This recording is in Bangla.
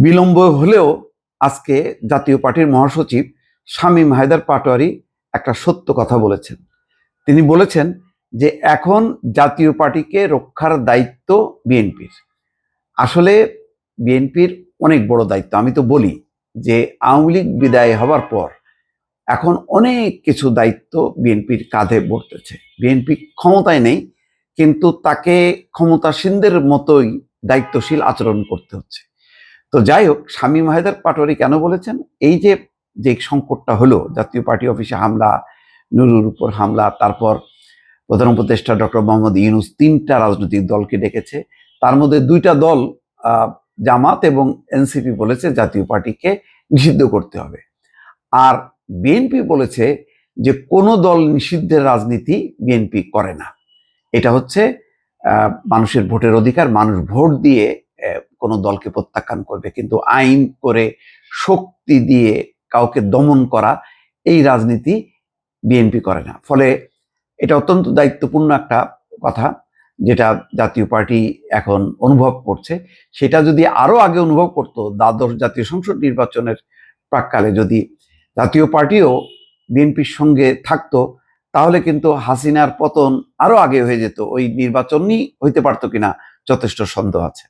বিলম্ব হলেও আজকে জাতীয় পার্টির মহাসচিব শামীম হায়দার পাটোয়ারি একটা সত্য কথা বলেছেন। তিনি বলেছেন যে এখন জাতীয় পার্টিকে রক্ষার দায়িত্ব বিএনপির। আসলে বিএনপির অনেক বড় দায়িত্ব। আমি তো বলি যে আওয়ামী লীগ বিদায় হবার পর এখন অনেক কিছু দায়িত্ব বিএনপির কাঁধে পড়তেছে। বিএনপি ক্ষমতায় নেই, কিন্তু তাকে ক্ষমতাসীনদের মতোই দায়িত্বশীল আচরণ করতে হচ্ছে। তো যাই হোক, শামীম হায়দার পাটোয়ারি কেন বলেছেন, এই যে যে সংকটটা হলো, জাতীয় পার্টি অফিসে হামলা, নুরুর উপর হামলা, তারপর প্রধান উপদেষ্টা ডক্টর মোহাম্মদ ইউনূস ৩টা রাজনৈতিক দলকে ডেকেছে, তার মধ্যে 2টা দল জামাত এবং এনসিপি বলেছে জাতীয় পার্টিকে নিষিদ্ধ করতে হবে, আর বিএনপি বলেছে যে কোনো দল নিষিদ্ধের রাজনীতি বিএনপি করে না। এটা হচ্ছে মানুষের ভোটের অধিকার, মানুষ ভোট দিয়ে কোনো দলকে প্রত্যাখ্যান করবে, কিন্তু আইন করে শক্তি দিয়ে কাউকে দমন করা এই রাজনীতি বিএনপি করে না। ফলে এটা অত্যন্ত দায়িত্বপূর্ণ একটা কথা, যেটা জাতীয় পার্টি এখন অনুভব করছে। সেটা যদি আরো আগে অনুভব করতো, দ্বাদশ জাতীয় সংসদ নির্বাচনের প্রাককালে যদি জাতীয় পার্টিও বিএনপির সঙ্গে থাকতো, তাহলে কিন্তু হাসিনার পতন আরো আগে হয়ে যেত। ওই নির্বাচনই হইতে পারতো কিনা যথেষ্ট সন্দেহ আছে।